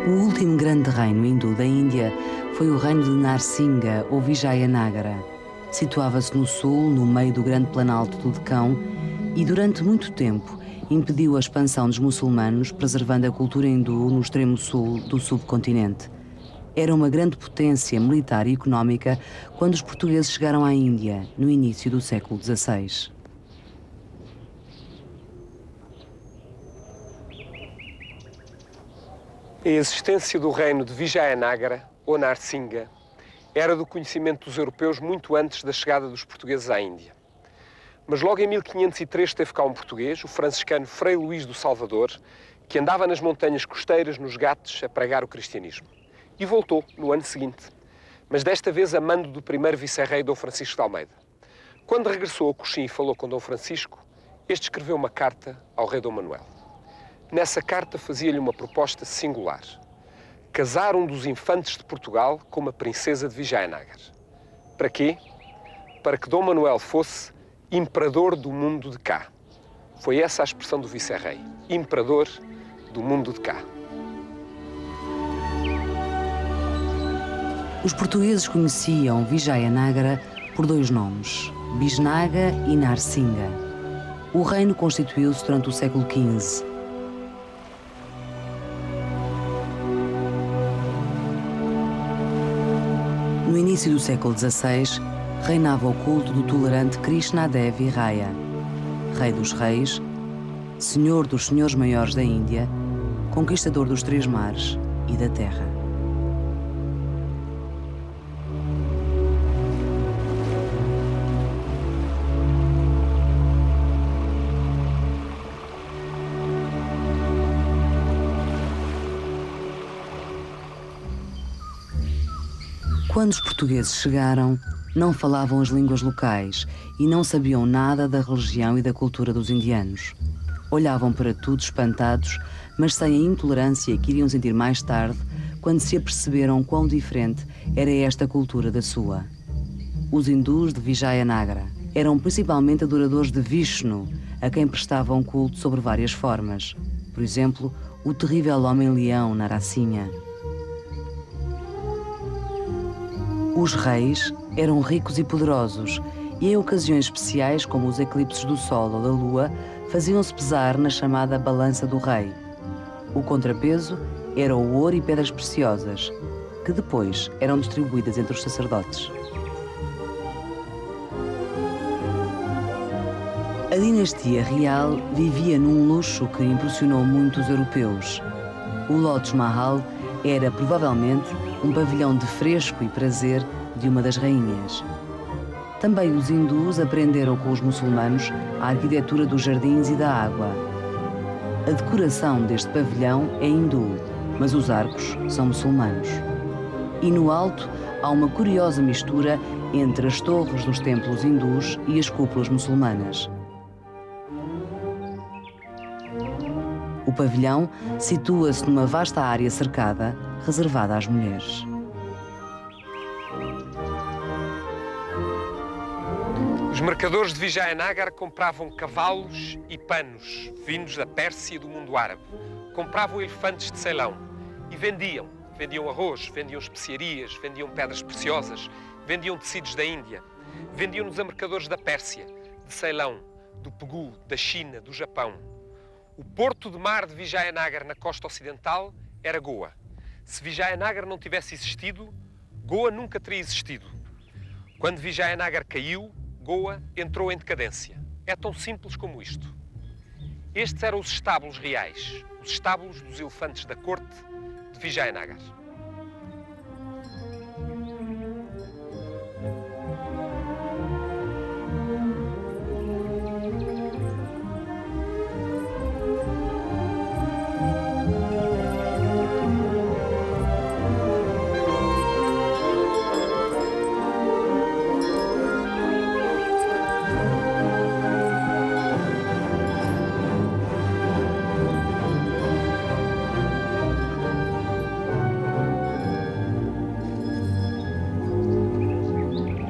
O último grande reino hindu da Índia foi o reino de Narsinga, ou Vijayanagara. Situava-se no sul, no meio do grande planalto do Decão, e durante muito tempo impediu a expansão dos muçulmanos, preservando a cultura hindu no extremo sul do subcontinente. Era uma grande potência militar e económica quando os portugueses chegaram à Índia, no início do século XVI. A existência do reino de Vijayanagara, ou Narsinga, era do conhecimento dos europeus muito antes da chegada dos portugueses à Índia. Mas logo em 1503 esteve cá um português, o franciscano Frei Luís do Salvador, que andava nas montanhas costeiras, nos Ghats, a pregar o cristianismo. E voltou no ano seguinte, mas desta vez a mando do primeiro vice-rei Dom Francisco de Almeida. Quando regressou a Coxim e falou com Dom Francisco, este escreveu uma carta ao rei Dom Manuel. Nessa carta fazia-lhe uma proposta singular: casar um dos infantes de Portugal com uma princesa de Vijayanagara. Para quê? Para que Dom Manuel fosse imperador do mundo de cá. Foi essa a expressão do vice-rei: imperador do mundo de cá. Os portugueses conheciam Vijayanagara por dois nomes, Bisnaga e Narsinga. O reino constituiu-se durante o século XV. No início do século XVI, reinava o culto do tolerante Krishna Devi Raya, rei dos reis, senhor dos senhores maiores da Índia, conquistador dos três mares e da terra. Quando os portugueses chegaram, não falavam as línguas locais e não sabiam nada da religião e da cultura dos indianos. Olhavam para tudo espantados, mas sem a intolerância que iriam sentir mais tarde, quando se aperceberam quão diferente era esta cultura da sua. Os hindus de Vijayanagara eram principalmente adoradores de Vishnu, a quem prestavam culto sobre várias formas. Por exemplo, o terrível homem-leão Narasimha. Os reis eram ricos e poderosos e em ocasiões especiais, como os eclipses do Sol ou da Lua, faziam-se pesar na chamada balança do rei. O contrapeso era o ouro e pedras preciosas, que depois eram distribuídas entre os sacerdotes. A dinastia real vivia num luxo que impressionou muito os europeus. O Lotus Mahal era provavelmente um pavilhão de fresco e prazer de uma das rainhas. Também os hindus aprenderam com os muçulmanos a arquitetura dos jardins e da água. A decoração deste pavilhão é hindu, mas os arcos são muçulmanos. E no alto há uma curiosa mistura entre as torres dos templos hindus e as cúpulas muçulmanas. O pavilhão situa-se numa vasta área cercada, reservada às mulheres. Os mercadores de Vijayanagara compravam cavalos e panos vindos da Pérsia e do mundo árabe. Compravam elefantes de Ceilão e vendiam. Vendiam arroz, vendiam especiarias, vendiam pedras preciosas, vendiam tecidos da Índia. Vendiam-nos a mercadores da Pérsia, de Ceilão, do Pegu, da China, do Japão. O porto de mar de Vijayanagara, na costa ocidental, era Goa. Se Vijayanagara não tivesse existido, Goa nunca teria existido. Quando Vijayanagara caiu, Goa entrou em decadência. É tão simples como isto. Estes eram os estábulos reais, os estábulos dos elefantes da corte de Vijayanagara.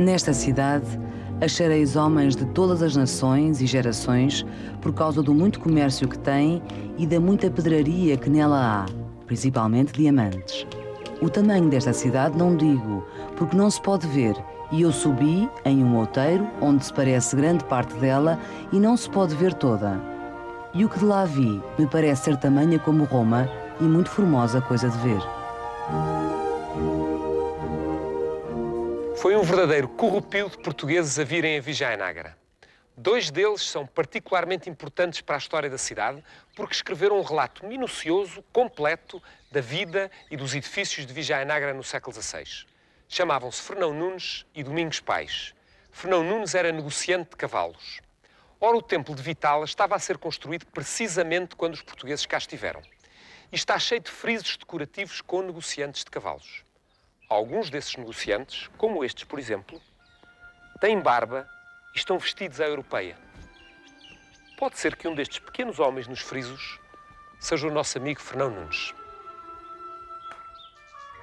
Nesta cidade, achareis homens de todas as nações e gerações por causa do muito comércio que tem e da muita pedraria que nela há. principalmente diamantes. O tamanho desta cidade não digo, porque não se pode ver, e eu subi em um outeiro onde se parece grande parte dela e não se pode ver toda. E o que de lá vi me parece ser tamanha como Roma e muito formosa coisa de ver. Foi um verdadeiro corrupio de portugueses a virem a Vijayanagara. 2 deles são particularmente importantes para a história da cidade porque escreveram um relato minucioso, completo, da vida e dos edifícios de Vijayanagara no século XVI. Chamavam-se Fernão Nunes e Domingos Pais. Fernão Nunes era negociante de cavalos. Ora, o templo de Vitala estava a ser construído precisamente quando os portugueses cá estiveram. E está cheio de frisos decorativos com negociantes de cavalos. Alguns desses negociantes, como estes, por exemplo, têm barba e estão vestidos à europeia. Pode ser que um destes pequenos homens nos frisos seja o nosso amigo Fernão Nunes.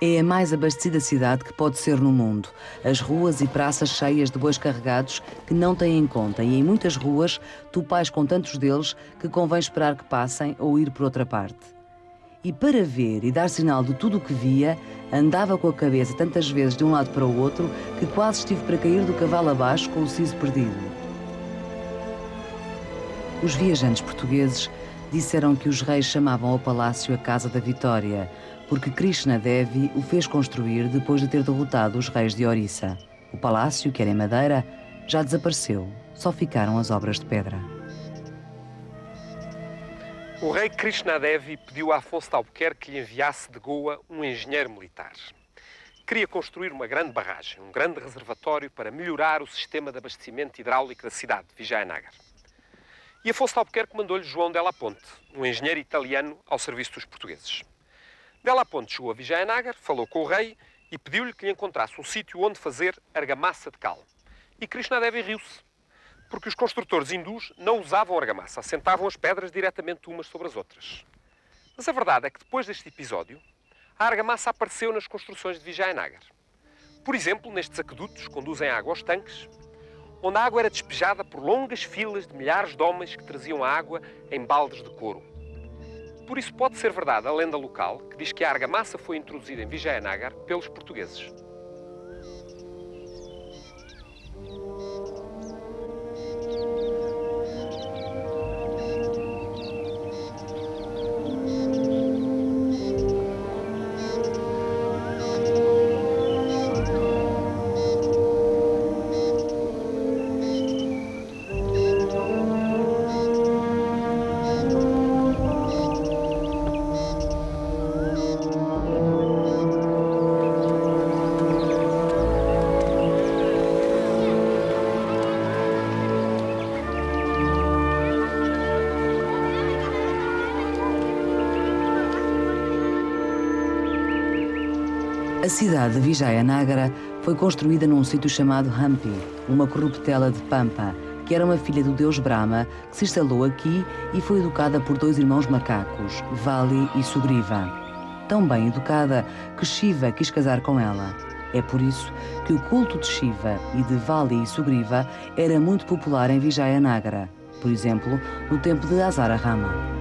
É a mais abastecida cidade que pode ser no mundo. As ruas e praças cheias de bois carregados que não têm conta, e em muitas ruas tu pais com tantos deles que convém esperar que passem ou ir por outra parte. E para ver e dar sinal de tudo o que via, andava com a cabeça tantas vezes de um lado para o outro que quase estive para cair do cavalo abaixo com o siso perdido. Os viajantes portugueses disseram que os reis chamavam ao palácio a Casa da Vitória, porque Krishna Devi o fez construir depois de ter derrotado os reis de Orissa. O palácio, que era em madeira, já desapareceu, só ficaram as obras de pedra. O rei Krishna Devi pediu a Afonso de Albuquerque que lhe enviasse de Goa um engenheiro militar. Queria construir uma grande barragem, um grande reservatório para melhorar o sistema de abastecimento hidráulico da cidade de Vijayanagara. E Afonso de Albuquerque mandou-lhe João Della Ponte, um engenheiro italiano ao serviço dos portugueses. Della Ponte chegou a Vijayanagara, falou com o rei e pediu-lhe que lhe encontrasse um sítio onde fazer argamassa de cal. E Krishna Devi riu-se, porque os construtores hindus não usavam argamassa, assentavam as pedras diretamente umas sobre as outras. Mas a verdade é que depois deste episódio, a argamassa apareceu nas construções de Vijayanagara. Por exemplo, nestes aquedutos que conduzem água aos tanques, onde a água era despejada por longas filas de milhares de homens que traziam a água em baldes de couro. Por isso pode ser verdade a lenda local que diz que a argamassa foi introduzida em Vijayanagara pelos portugueses. A cidade de Vijayanagara foi construída num sítio chamado Hampi, uma corruptela de Pampa, que era uma filha do deus Brahma, que se instalou aqui e foi educada por 2 irmãos macacos, Vali e Sugriva. Tão bem educada que Shiva quis casar com ela. É por isso que o culto de Shiva e de Vali e Sugriva era muito popular em Vijayanagara, por exemplo, no templo de Azara Rama.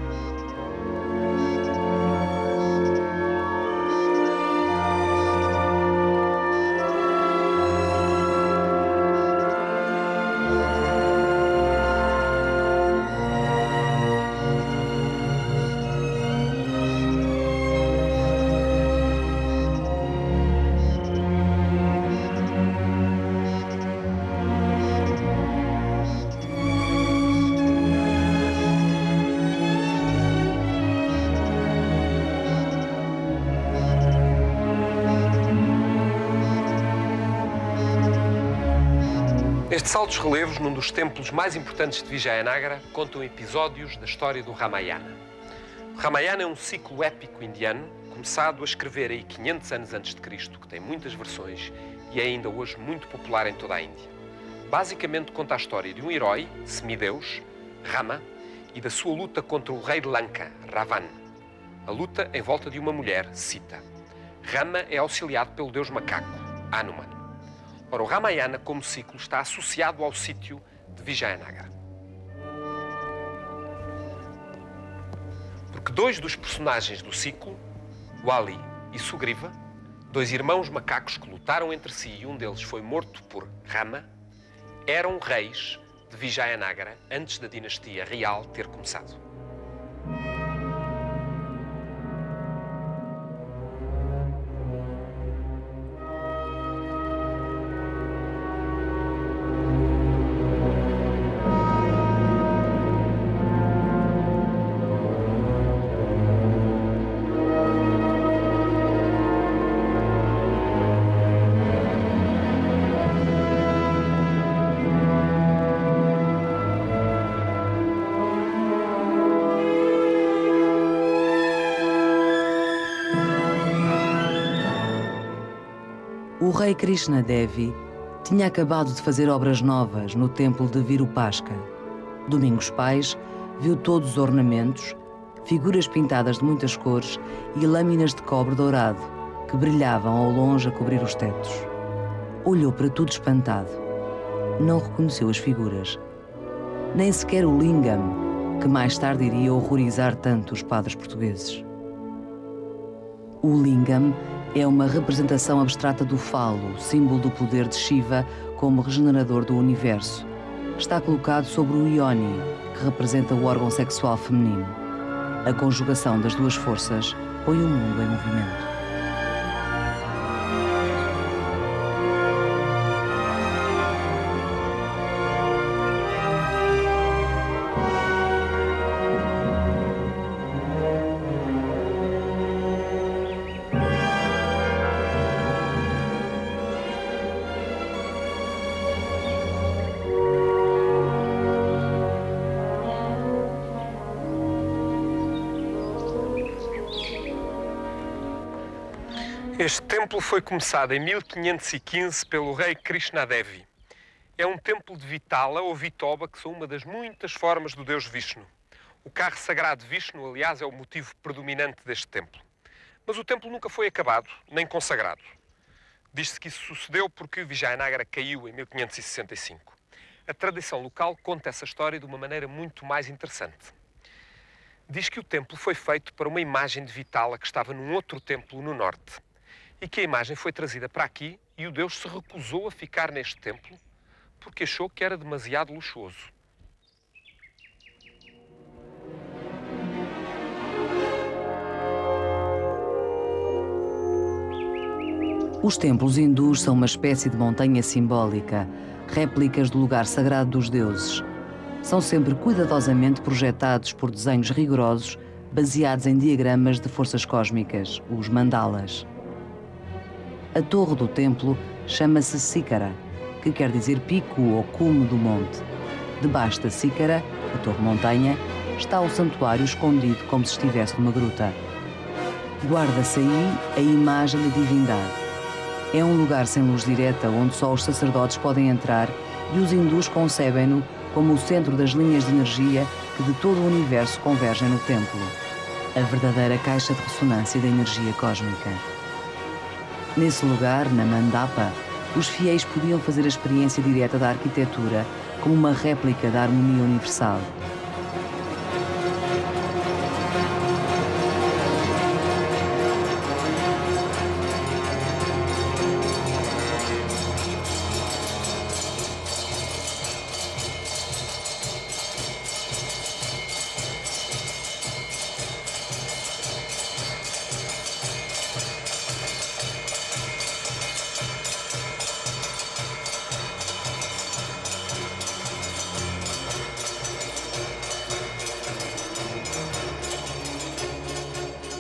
Estes altos relevos, num dos templos mais importantes de Vijayanagara, contam episódios da história do Ramayana. O Ramayana é um ciclo épico indiano, começado a escrever aí 500 anos antes de Cristo, que tem muitas versões e é ainda hoje muito popular em toda a Índia. Basicamente conta a história de um herói, semideus, Rama, e da sua luta contra o rei de Lanka, Ravana. A luta em volta de uma mulher, Sita. Rama é auxiliado pelo deus macaco, Hanuman. Ora, o Ramayana, como ciclo, está associado ao sítio de Vijayanagara. Porque 2 dos personagens do ciclo, Wali e Sugriva, dois irmãos macacos que lutaram entre si e um deles foi morto por Rama, eram reis de Vijayanagara antes da dinastia real ter começado. O rei Krishna Devi tinha acabado de fazer obras novas no templo de Virupaksha. Domingos Pais viu todos os ornamentos, figuras pintadas de muitas cores e lâminas de cobre dourado que brilhavam ao longe a cobrir os tetos. Olhou para tudo espantado. Não reconheceu as figuras. Nem sequer o lingam, que mais tarde iria horrorizar tanto os padres portugueses. O lingam é uma representação abstrata do falo, símbolo do poder de Shiva como regenerador do universo. Está colocado sobre o yoni, que representa o órgão sexual feminino. A conjugação das duas forças põe o mundo em movimento. Este templo foi começado em 1515 pelo rei Krishna Devi. É um templo de Vitala ou Vitoba, que são uma das muitas formas do deus Vishnu. O carro sagrado de Vishnu, aliás, é o motivo predominante deste templo. Mas o templo nunca foi acabado, nem consagrado. Diz-se que isso sucedeu porque Vijayanagara caiu em 1565. A tradição local conta essa história de uma maneira muito mais interessante. Diz que o templo foi feito para uma imagem de Vitala que estava num outro templo no norte. E que a imagem foi trazida para aqui e o deus se recusou a ficar neste templo porque achou que era demasiado luxuoso. Os templos hindus são uma espécie de montanha simbólica, réplicas do lugar sagrado dos deuses. São sempre cuidadosamente projetados por desenhos rigorosos, baseados em diagramas de forças cósmicas, os mandalas. A torre do templo chama-se Sikara, que quer dizer pico ou cume do monte. Debaixo da Sikara, a torre-montanha, está o santuário escondido como se estivesse numa gruta. Guarda-se aí a imagem da divindade. É um lugar sem luz direta onde só os sacerdotes podem entrar e os hindus concebem-no como o centro das linhas de energia que de todo o universo convergem no templo. A verdadeira caixa de ressonância da energia cósmica. Nesse lugar, na Mandapa, os fiéis podiam fazer a experiência direta da arquitetura como uma réplica da harmonia universal.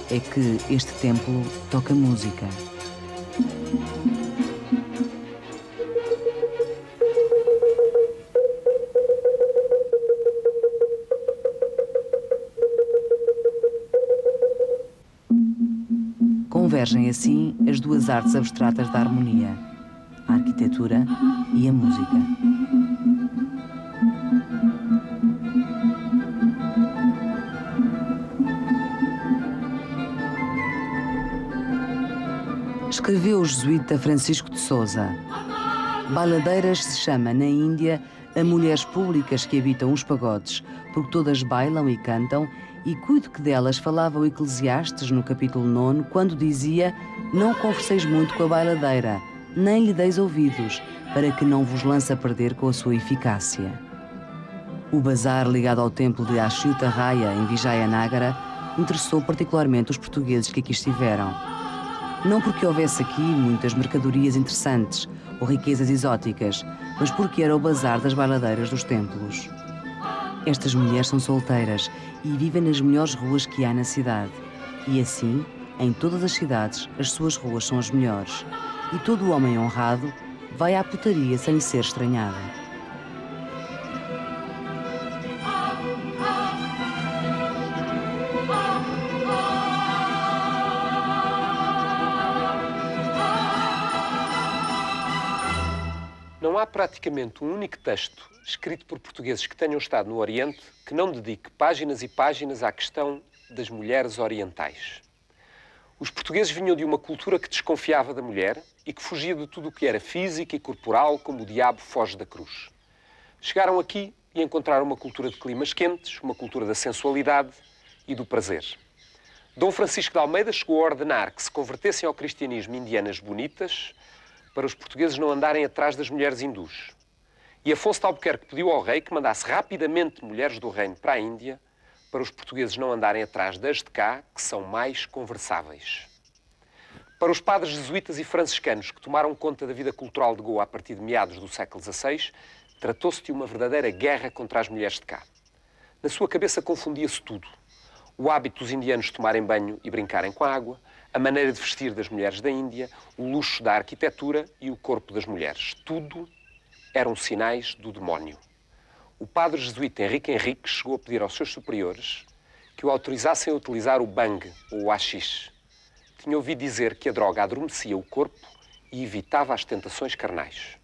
É que este templo toca música. Convergem assim as duas artes abstratas da harmonia, a arquitetura e a música. Escreveu o jesuíta Francisco de Sousa. Bailadeiras se chama, na Índia, a mulheres públicas que habitam os pagodes, porque todas bailam e cantam, e cuido que delas falava o Eclesiastes no capítulo 9, quando dizia: não converseis muito com a bailadeira, nem lhe deis ouvidos, para que não vos lance a perder com a sua eficácia. O bazar ligado ao templo de Achyuta Raya, em Vijayanagara, interessou particularmente os portugueses que aqui estiveram. Não porque houvesse aqui muitas mercadorias interessantes ou riquezas exóticas, mas porque era o bazar das bailadeiras dos templos. Estas mulheres são solteiras e vivem nas melhores ruas que há na cidade. E assim, em todas as cidades, as suas ruas são as melhores. E todo homem honrado vai à putaria sem ser estranhado. Não há praticamente um único texto escrito por portugueses que tenham estado no Oriente que não dedique páginas e páginas à questão das mulheres orientais. Os portugueses vinham de uma cultura que desconfiava da mulher e que fugia de tudo o que era físico e corporal, como o diabo foge da cruz. Chegaram aqui e encontraram uma cultura de climas quentes, uma cultura da sensualidade e do prazer. Dom Francisco de Almeida chegou a ordenar que se convertessem ao cristianismo indianas bonitas para os portugueses não andarem atrás das mulheres hindus. E Afonso de Albuquerque pediu ao rei que mandasse rapidamente mulheres do reino para a Índia para os portugueses não andarem atrás das de cá, que são mais conversáveis. Para os padres jesuítas e franciscanos que tomaram conta da vida cultural de Goa a partir de meados do século XVI, tratou-se de uma verdadeira guerra contra as mulheres de cá. Na sua cabeça confundia-se tudo. O hábito dos indianos de tomarem banho e brincarem com a água, a maneira de vestir das mulheres da Índia, o luxo da arquitetura e o corpo das mulheres. Tudo eram sinais do demónio. O padre jesuíta Henrique Henriques chegou a pedir aos seus superiores que o autorizassem a utilizar o bang, ou o haxixe. Tinha ouvido dizer que a droga adormecia o corpo e evitava as tentações carnais.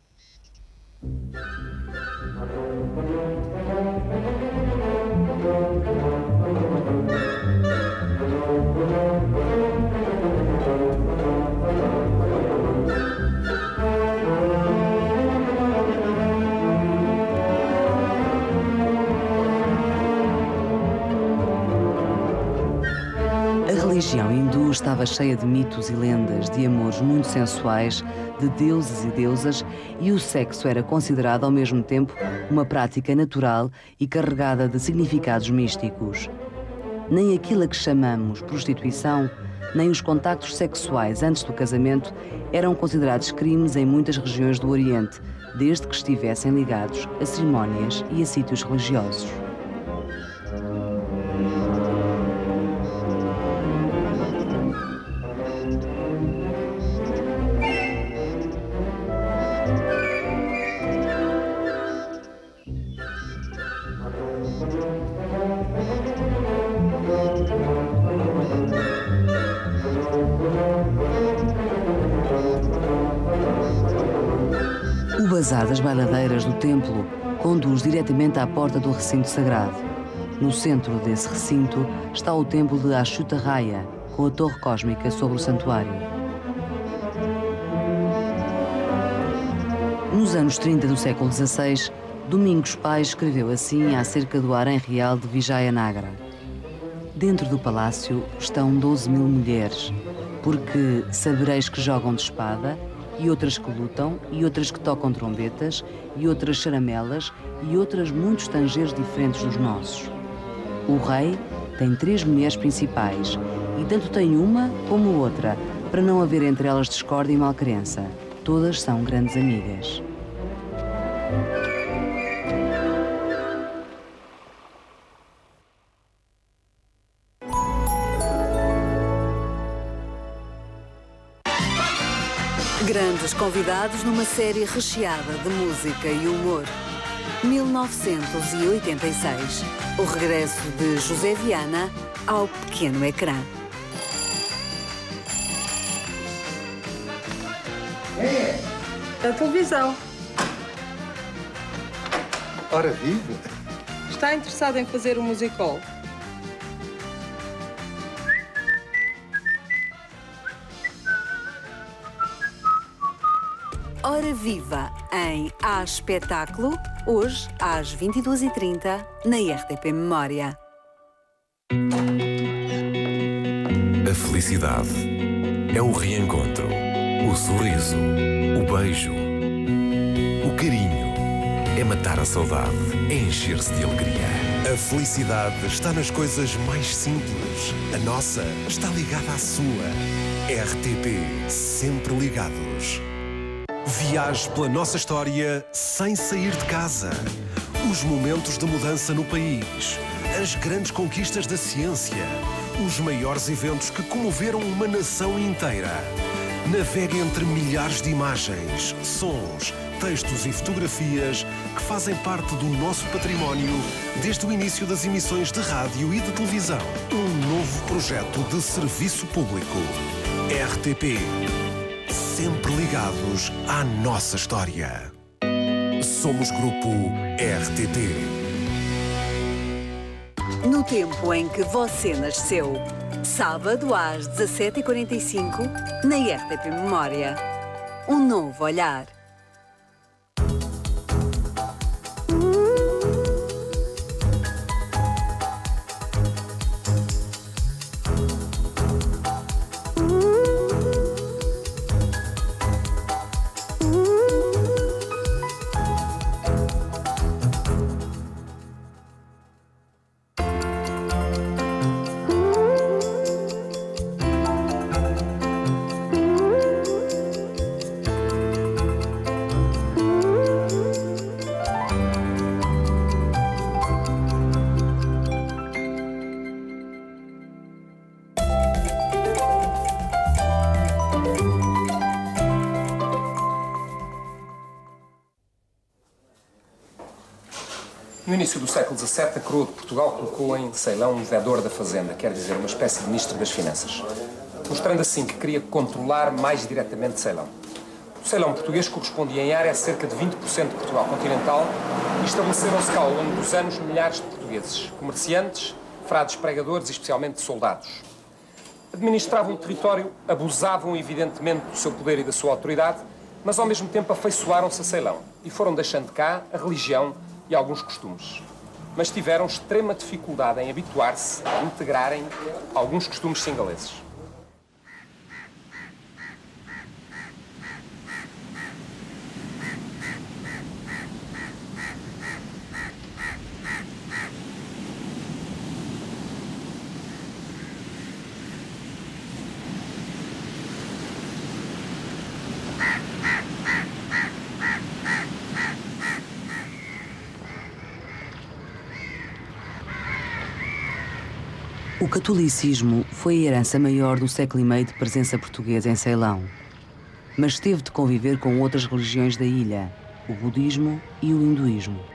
A religião hindu estava cheia de mitos e lendas, de amores muito sensuais, de deuses e deusas, e o sexo era considerado ao mesmo tempo uma prática natural e carregada de significados místicos. Nem aquilo a que chamamos prostituição, nem os contactos sexuais antes do casamento eram considerados crimes em muitas regiões do Oriente, desde que estivessem ligados a cerimónias e a sítios religiosos. O bazar das bailadeiras do templo conduz diretamente à porta do recinto sagrado. No centro desse recinto está o templo de Achyuta Raya, com a torre cósmica sobre o santuário. Nos anos 30 do século XVI, Domingos Pais escreveu assim acerca do harém real de Vijayanagara. Dentro do palácio estão 12.000 mulheres, porque sabereis que jogam de espada, e outras que lutam, e outras que tocam trombetas, e outras charamelas, e outras muitos tangeiros diferentes dos nossos. O rei tem 3 mulheres principais, e tanto tem uma como outra, para não haver entre elas discórdia e malcrença. Todas são grandes amigas. Grandes convidados numa série recheada de música e humor. 1986. O regresso de José Viana ao pequeno ecrã. A televisão. Ora viva! Está interessado em fazer um musical? Hora Viva em A Espetáculo, hoje às 22h30 na RTP Memória. A felicidade é o reencontro, o sorriso, o beijo, o carinho, é matar a saudade, é encher-se de alegria. A felicidade está nas coisas mais simples. A nossa está ligada à sua. RTP, sempre ligados. Viaje pela nossa história sem sair de casa. Os momentos de mudança no país. As grandes conquistas da ciência. Os maiores eventos que comoveram uma nação inteira. Navegue entre milhares de imagens, sons, textos e fotografias que fazem parte do nosso património desde o início das emissões de rádio e de televisão. Um novo projeto de serviço público. RTP. Sempre ligados à nossa história. Somos Grupo RTP. No tempo em que você nasceu, sábado às 17h45, na RTP Memória. Um novo olhar. No início do século XVII, a coroa de Portugal colocou em Ceilão um vedor da fazenda, quer dizer, uma espécie de ministro das Finanças, mostrando assim que queria controlar mais diretamente Ceilão. O Ceilão português correspondia em área a cerca de 20% de Portugal continental e estabeleceram-se cá, ao longo dos anos, milhares de portugueses, comerciantes, frades pregadores e especialmente soldados. Administravam o território, abusavam evidentemente do seu poder e da sua autoridade, mas ao mesmo tempo afeiçoaram-se a Ceilão e foram deixando cá a religião e alguns costumes. Mas tiveram extrema dificuldade em habituar-se a integrarem alguns costumes singaleses. O catolicismo foi a herança maior do século e meio de presença portuguesa em Ceilão, mas teve de conviver com outras religiões da ilha, o budismo e o hinduísmo.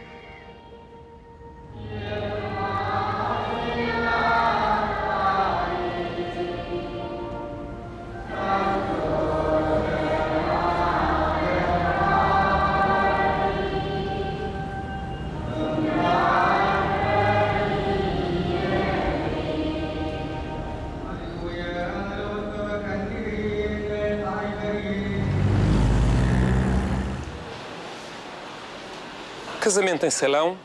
O casamento em Ceilão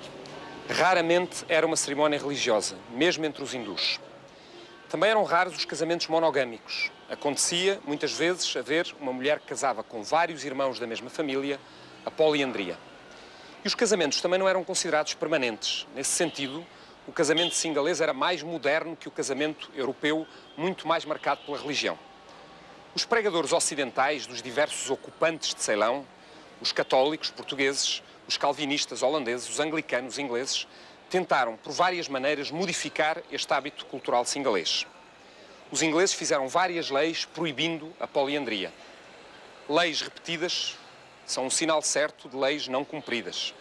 raramente era uma cerimónia religiosa, mesmo entre os hindus. Também eram raros os casamentos monogâmicos. Acontecia, muitas vezes, haver uma mulher que casava com vários irmãos da mesma família, a poliandria. E os casamentos também não eram considerados permanentes. Nesse sentido, o casamento singalês era mais moderno que o casamento europeu, muito mais marcado pela religião. Os pregadores ocidentais dos diversos ocupantes de Ceilão, os católicos portugueses, os calvinistas holandeses, os anglicanos ingleses, tentaram, por várias maneiras, modificar este hábito cultural singalês. Os ingleses fizeram várias leis proibindo a poliandria. Leis repetidas são um sinal certo de leis não cumpridas.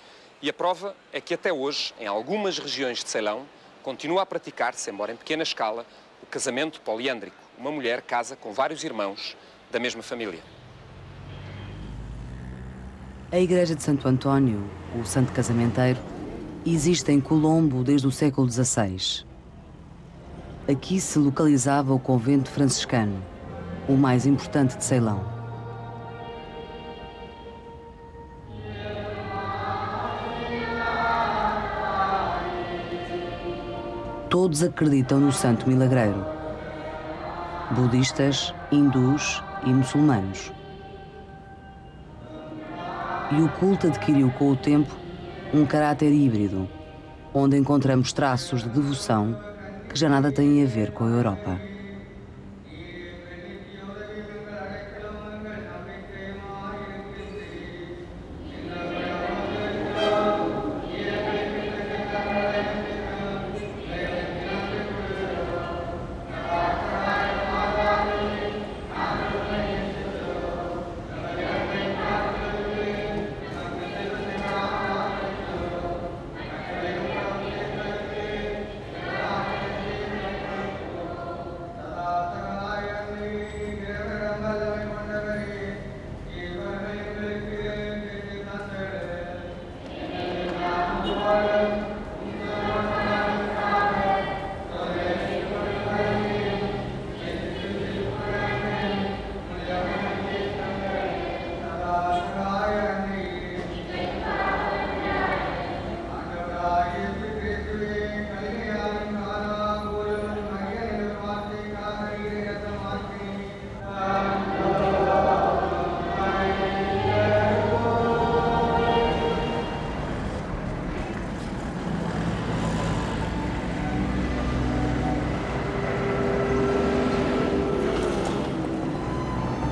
E a prova é que até hoje, em algumas regiões de Ceilão, continua a praticar-se, embora em pequena escala, o casamento poliândrico. Uma mulher casa com vários irmãos da mesma família. A Igreja de Santo António, o Santo Casamenteiro, existe em Colombo desde o século XVI. Aqui se localizava o convento franciscano, o mais importante de Ceilão. Todos acreditam no santo milagreiro. Budistas, hindus e muçulmanos. E o culto adquiriu com o tempo um caráter híbrido, onde encontramos traços de devoção que já nada têm a ver com a Europa.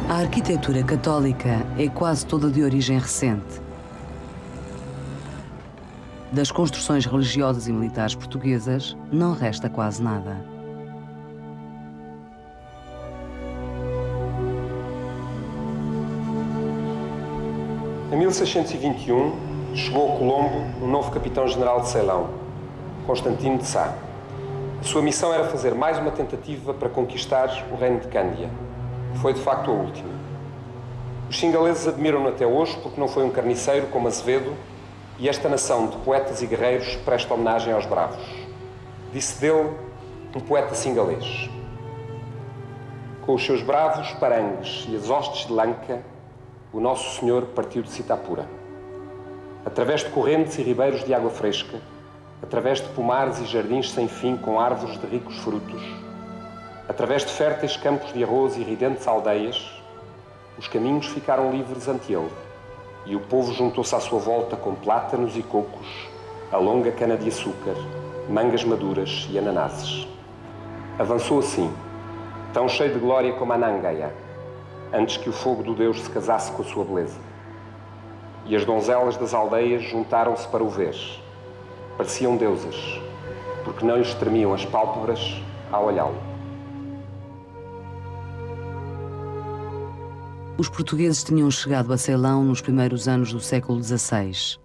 A arquitetura católica é quase toda de origem recente. Das construções religiosas e militares portuguesas não resta quase nada. Em 1621, chegou a Colombo um novo capitão-general de Ceilão, Constantino de Sá. A sua missão era fazer mais uma tentativa para conquistar o reino de Cândia. Foi de facto a última. Os singaleses admiram-no até hoje porque não foi um carniceiro como Azevedo, e esta nação de poetas e guerreiros presta homenagem aos bravos. Disse dele um poeta singalês: com os seus bravos parangues e as hostes de Lanka, o Nosso Senhor partiu de Sitapura. Através de correntes e ribeiros de água fresca, através de pomares e jardins sem fim com árvores de ricos frutos, através de férteis campos de arroz e ridentes aldeias, os caminhos ficaram livres ante ele, e o povo juntou-se à sua volta com plátanos e cocos, a longa cana-de-açúcar, mangas maduras e ananases. Avançou assim, tão cheio de glória como Anangaia, antes que o fogo do Deus se casasse com a sua beleza. E as donzelas das aldeias juntaram-se para o ver. Pareciam deusas, porque não lhes tremiam as pálpebras ao olhá-lo. Os portugueses tinham chegado a Ceilão nos primeiros anos do século XVI.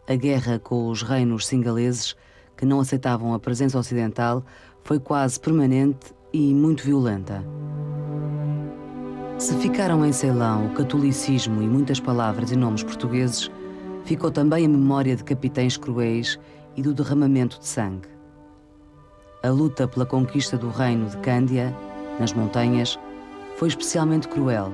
A guerra com os reinos singaleses, que não aceitavam a presença ocidental, foi quase permanente e muito violenta. Se ficaram em Ceilão o catolicismo e muitas palavras e nomes portugueses, ficou também a memória de capitães cruéis e do derramamento de sangue. A luta pela conquista do reino de Cândia, nas montanhas, foi especialmente cruel.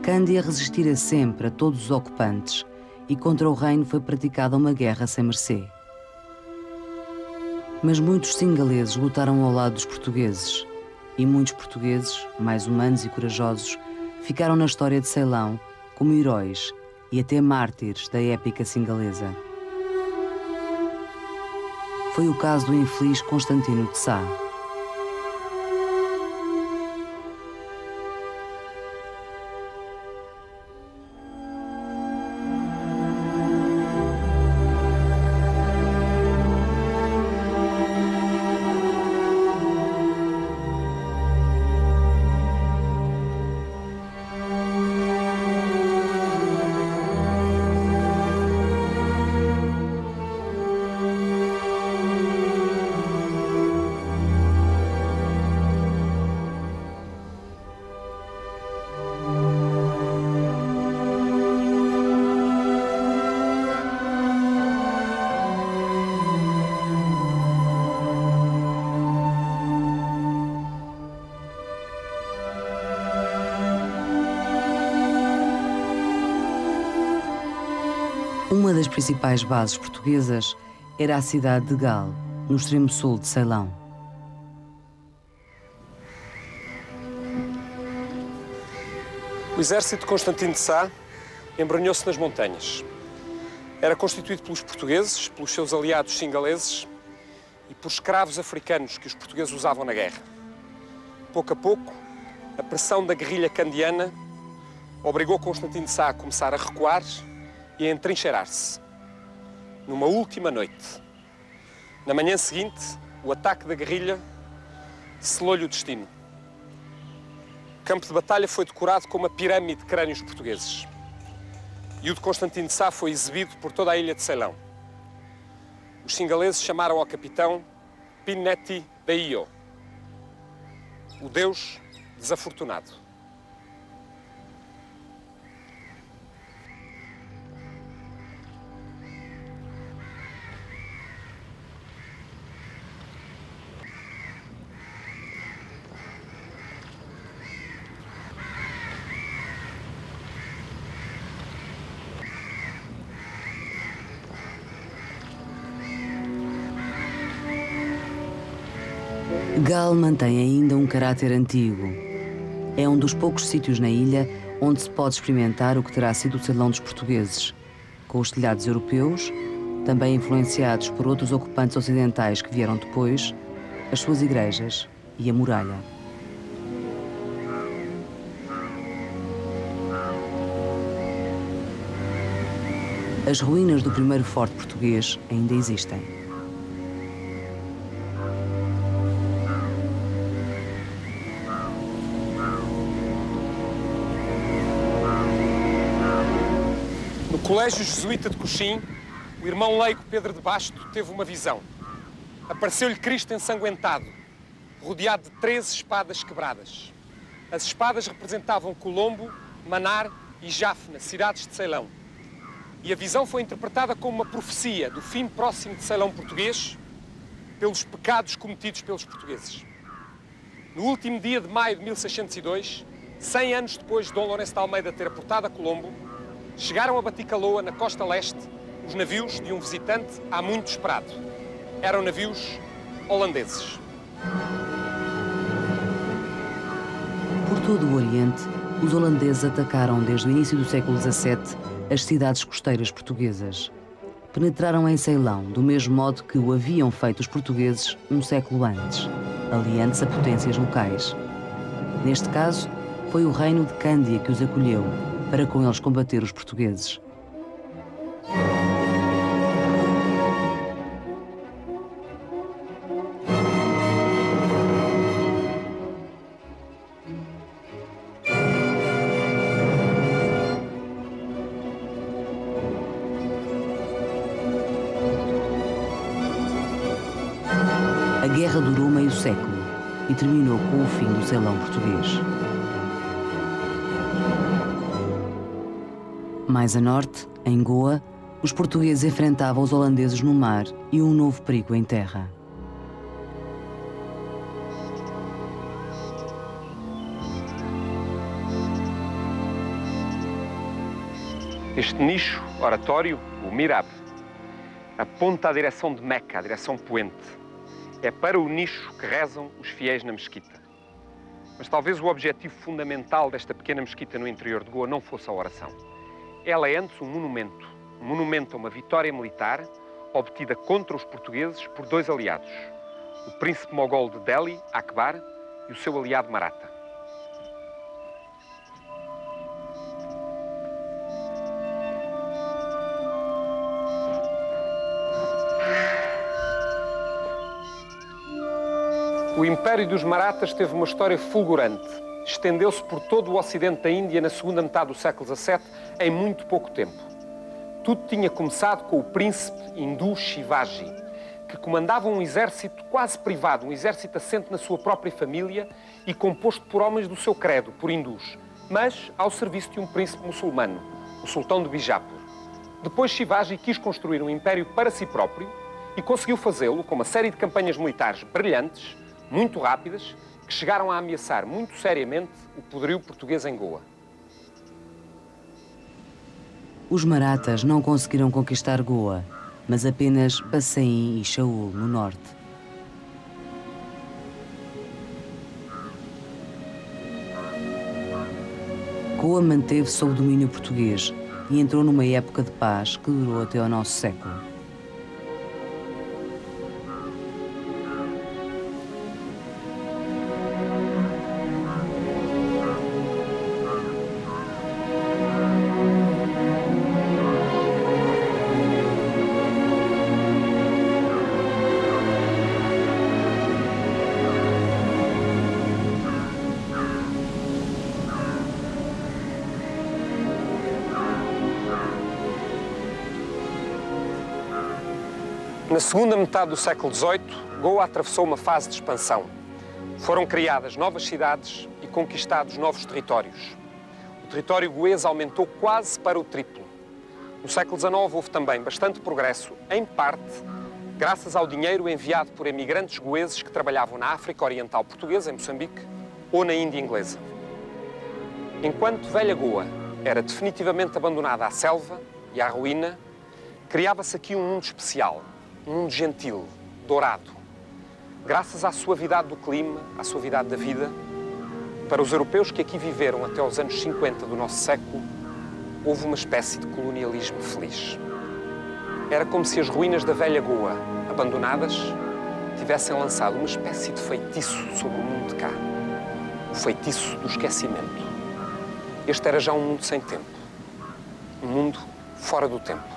Cândia resistira sempre a todos os ocupantes e contra o reino foi praticada uma guerra sem mercê. Mas muitos singaleses lutaram ao lado dos portugueses e muitos portugueses, mais humanos e corajosos, ficaram na história de Ceilão como heróis e até mártires da épica singalesa. Foi o caso do infeliz Constantino de Sá. Uma das principais bases portuguesas era a cidade de Gal, no extremo sul de Ceilão. O exército de Constantino de Sá embrenhou-se nas montanhas. Era constituído pelos portugueses, pelos seus aliados singaleses e por escravos africanos que os portugueses usavam na guerra. Pouco a pouco, a pressão da guerrilha candiana obrigou Constantino de Sá a começar a recuar e a entrincheirar-se. Numa última noite, na manhã seguinte, o ataque da guerrilha selou-lhe o destino. O campo de batalha foi decorado com uma pirâmide de crânios portugueses. E o de Constantino de Sá foi exibido por toda a ilha de Ceilão. Os singaleses chamaram ao capitão Pinneti Deio, o Deus desafortunado. Gal mantém ainda um caráter antigo. É um dos poucos sítios na ilha onde se pode experimentar o que terá sido o Ceilão dos portugueses, com os telhados europeus, também influenciados por outros ocupantes ocidentais que vieram depois, as suas igrejas e a muralha. As ruínas do primeiro forte português ainda existem. No Colégio Jesuíta de Coxim, o irmão leigo Pedro de Basto teve uma visão. Apareceu-lhe Cristo ensanguentado, rodeado de 13 espadas quebradas. As espadas representavam Colombo, Manar e Jaffna, cidades de Ceilão. E a visão foi interpretada como uma profecia do fim próximo de Ceilão português pelos pecados cometidos pelos portugueses. No último dia de maio de 1602, 100 anos depois de Dom Lourenço de Almeida ter aportado a Colombo, chegaram a Baticaloa, na costa leste, os navios de um visitante há muito esperado. Eram navios holandeses. Por todo o Oriente, os holandeses atacaram desde o início do século XVII as cidades costeiras portuguesas. Penetraram em Ceilão, do mesmo modo que o haviam feito os portugueses um século antes, aliando-se a potências locais. Neste caso, foi o reino de Cândia que os acolheu, para com eles combater os portugueses. A guerra durou meio século e terminou com o fim do Ceilão português. Mais a norte, em Goa, os portugueses enfrentavam os holandeses no mar e um novo perigo em terra. Este nicho oratório, o Mihrab, aponta à direção de Meca, à direção poente. É para o nicho que rezam os fiéis na mesquita. Mas talvez o objetivo fundamental desta pequena mesquita no interior de Goa não fosse a oração. Ela é antes um monumento a uma vitória militar obtida contra os portugueses por dois aliados, o príncipe mogol de Delhi, Akbar, e o seu aliado Maratha. O Império dos Marathas teve uma história fulgurante. Estendeu-se por todo o ocidente da Índia na segunda metade do século XVII em muito pouco tempo. Tudo tinha começado com o príncipe hindu Shivaji, que comandava um exército quase privado, um exército assente na sua própria família e composto por homens do seu credo, por hindus, mas ao serviço de um príncipe muçulmano, o sultão de Bijapur. Depois Shivaji quis construir um império para si próprio e conseguiu fazê-lo com uma série de campanhas militares brilhantes, muito rápidas, que chegaram a ameaçar muito seriamente o poderio português em Goa. Os Marathas não conseguiram conquistar Goa, mas apenas Bassein e Chaul, no norte. Goa manteve-se sob domínio português e entrou numa época de paz que durou até ao nosso século. Na segunda metade do século XVIII, Goa atravessou uma fase de expansão. Foram criadas novas cidades e conquistados novos territórios. O território goês aumentou quase para o triplo. No século XIX houve também bastante progresso, em parte graças ao dinheiro enviado por emigrantes goeses que trabalhavam na África Oriental Portuguesa, em Moçambique, ou na Índia Inglesa. Enquanto Velha Goa era definitivamente abandonada à selva e à ruína, criava-se aqui um mundo especial, um mundo gentil, dourado. Graças à suavidade do clima, à suavidade da vida, para os europeus que aqui viveram até aos anos 50 do nosso século, houve uma espécie de colonialismo feliz. Era como se as ruínas da Velha Goa, abandonadas, tivessem lançado uma espécie de feitiço sobre o mundo de cá. O feitiço do esquecimento. Este era já um mundo sem tempo. Um mundo fora do tempo.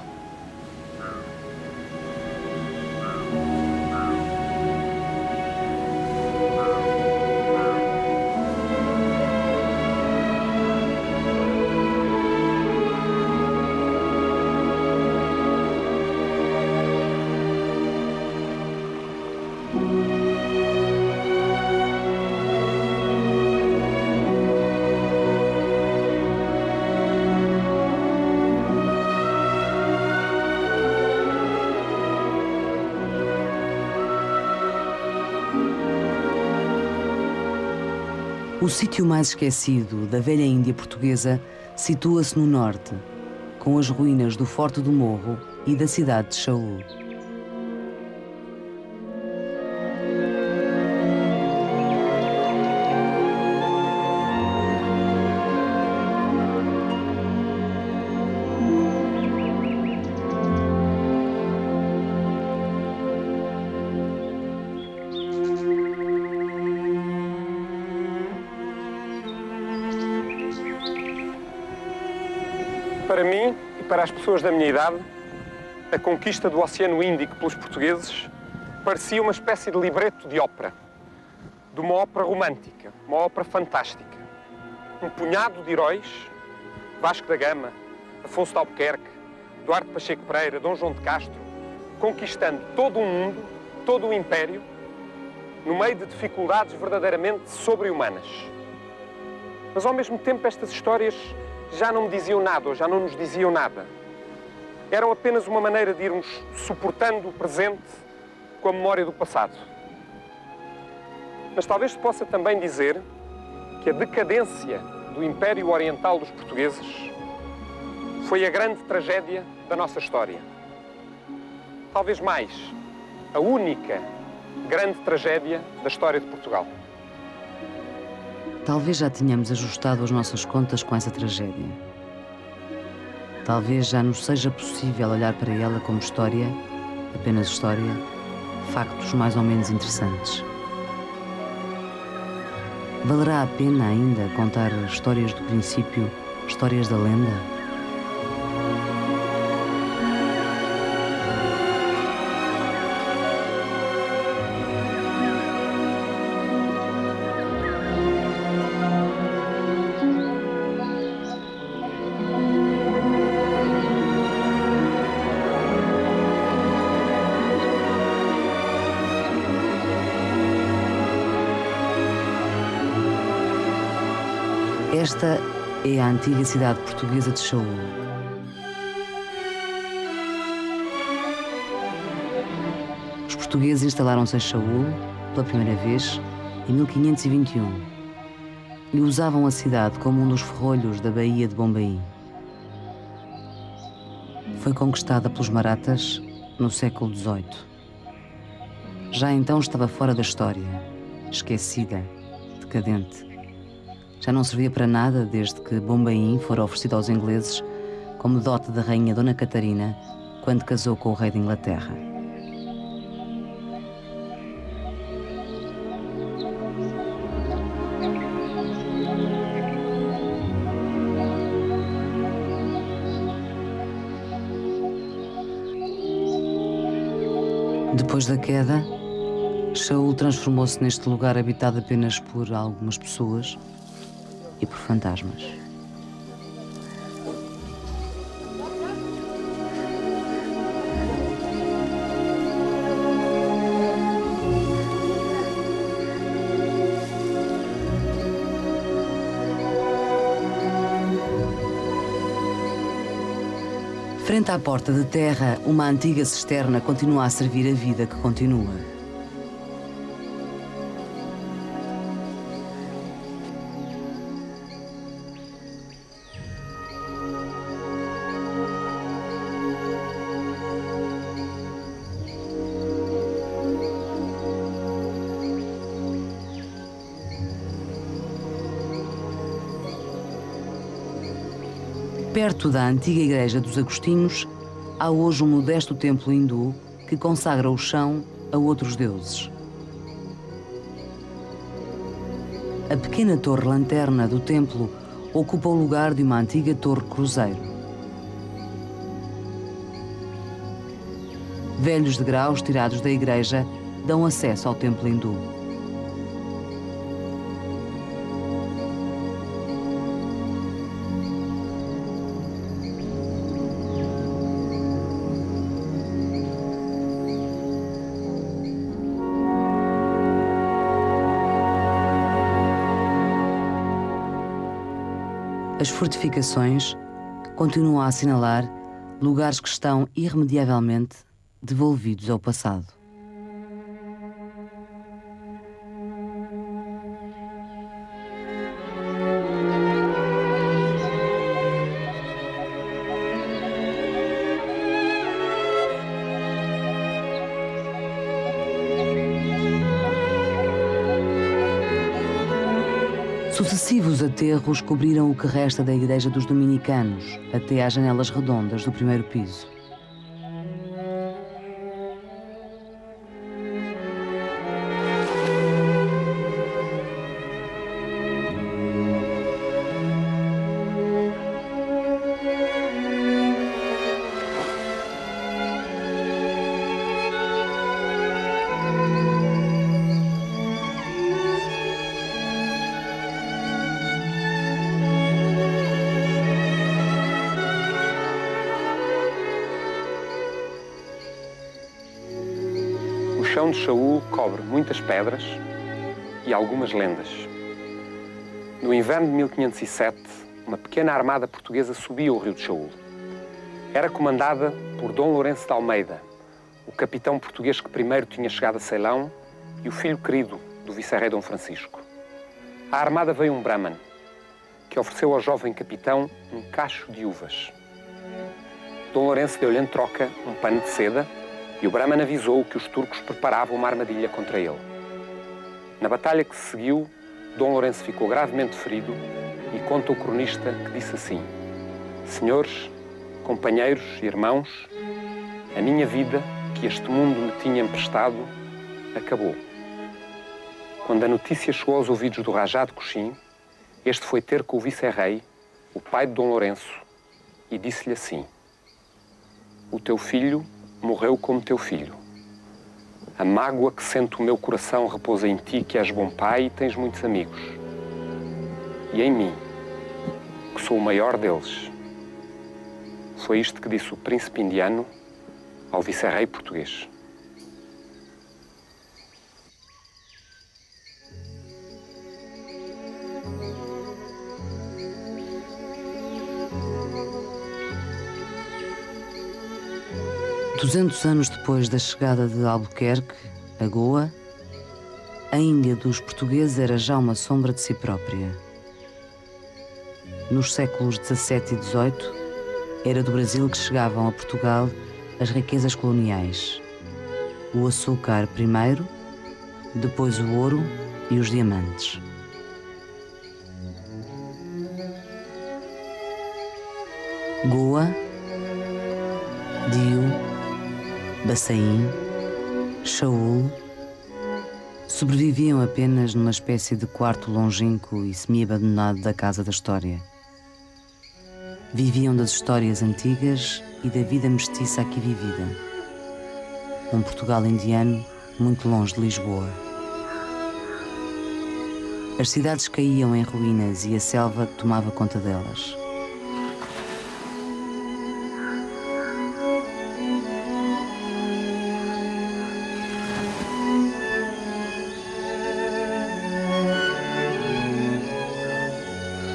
O sítio mais esquecido da velha Índia portuguesa situa-se no norte, com as ruínas do Forte do Morro e da cidade de Chaul. Para mim e para as pessoas da minha idade, a conquista do Oceano Índico pelos portugueses parecia uma espécie de libreto de ópera, de uma ópera romântica, uma ópera fantástica. Um punhado de heróis, Vasco da Gama, Afonso de Albuquerque, Duarte Pacheco Pereira, Dom João de Castro, conquistando todo o mundo, todo o império, no meio de dificuldades verdadeiramente sobre-humanas. Mas ao mesmo tempo estas histórias já não me diziam nada, ou já não nos diziam nada. Eram apenas uma maneira de irmos suportando o presente com a memória do passado. Mas talvez se possa também dizer que a decadência do Império Oriental dos portugueses foi a grande tragédia da nossa história. Talvez mais, a única grande tragédia da história de Portugal. Talvez já tenhamos ajustado as nossas contas com essa tragédia. Talvez já nos seja possível olhar para ela como história, apenas história, factos mais ou menos interessantes. Valerá a pena ainda contar histórias do princípio, histórias da lenda? Esta é a antiga cidade portuguesa de Chaul. Os portugueses instalaram-se em Chaul pela primeira vez em 1521 e usavam a cidade como um dos ferrolhos da Baía de Bombaim. Foi conquistada pelos Marathas no século XVIII. Já então estava fora da história, esquecida, decadente. Já não servia para nada desde que Bombaim fora oferecido aos ingleses como dote da rainha Dona Catarina quando casou com o rei de Inglaterra. Depois da queda, Shaul transformou-se neste lugar habitado apenas por algumas pessoas e por fantasmas. Frente à porta de terra, uma antiga cisterna continua a servir a vida que continua. Perto da antiga igreja dos Agostinhos, há hoje um modesto templo hindu que consagra o chão a outros deuses. A pequena torre-lanterna do templo ocupa o lugar de uma antiga torre-cruzeiro. Velhos degraus tirados da igreja dão acesso ao templo hindu. As fortificações continuam a assinalar lugares que estão irremediavelmente devolvidos ao passado. Sucessivos aterros cobriram o que resta da igreja dos dominicanos, até às janelas redondas do primeiro piso. O chão de Shaul cobre muitas pedras e algumas lendas. No inverno de 1507, uma pequena armada portuguesa subia o rio de Shaul. Era comandada por Dom Lourenço de Almeida, o capitão português que primeiro tinha chegado a Ceilão e o filho querido do vice-rei Dom Francisco. À armada veio um brahman, que ofereceu ao jovem capitão um cacho de uvas. Dom Lourenço deu-lhe em troca um pano de seda e o brahman avisou que os turcos preparavam uma armadilha contra ele. Na batalha que se seguiu, Dom Lourenço ficou gravemente ferido e conta o cronista que disse assim: Senhores, companheiros e irmãos, a minha vida, que este mundo me tinha emprestado, acabou. Quando a notícia chegou aos ouvidos do Rajá de Cochim, este foi ter com o vice-rei, o pai de Dom Lourenço, e disse-lhe assim: O teu filho morreu como teu filho. A mágoa que sente o meu coração repousa em ti, que és bom pai e tens muitos amigos. E em mim, que sou o maior deles. Foi isto que disse o príncipe indiano ao vice-rei português. Duzentos anos depois da chegada de Albuquerque a Goa, a Índia dos portugueses era já uma sombra de si própria. Nos séculos XVII e XVIII, era do Brasil que chegavam a Portugal as riquezas coloniais. O açúcar primeiro, depois o ouro e os diamantes. Goa, Diu, Bassaim, Shaul sobreviviam apenas numa espécie de quarto longínquo e semi-abandonado da Casa da História. Viviam das histórias antigas e da vida mestiça aqui vivida. Um Portugal indiano muito longe de Lisboa. As cidades caíam em ruínas e a selva tomava conta delas.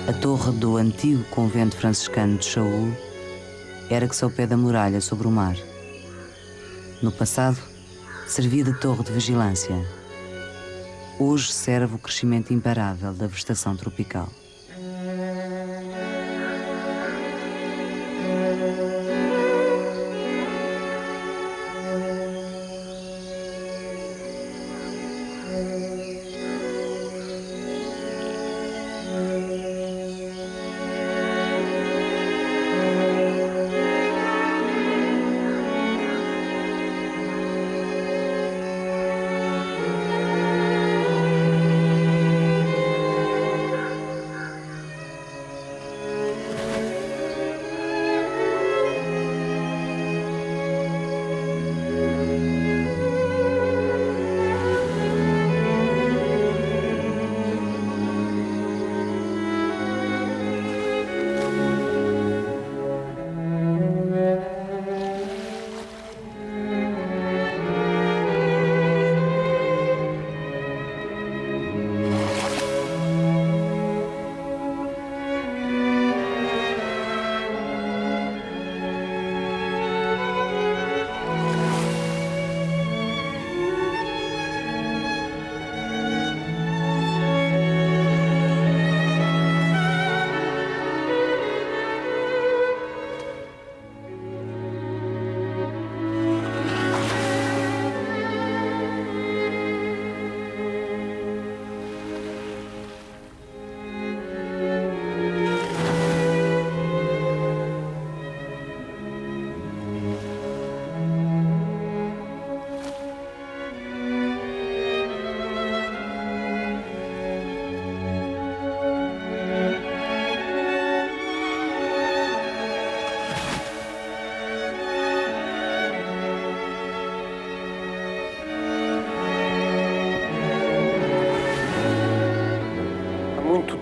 A torre do antigo convento franciscano de Shaul era-se ao pé da muralha sobre o mar. No passado, servia de torre de vigilância. Hoje serve o crescimento imparável da vegetação tropical.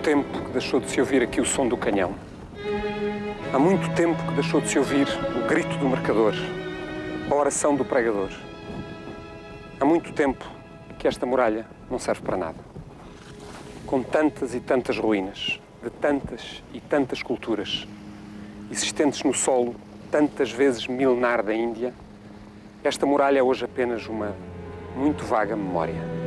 Tempo que deixou de se ouvir aqui o som do canhão. Há muito tempo que deixou de se ouvir o grito do mercador, a oração do pregador. Há muito tempo que esta muralha não serve para nada. Com tantas e tantas ruínas, de tantas e tantas culturas, existentes no solo tantas vezes milenar da Índia, esta muralha é hoje apenas uma muito vaga memória.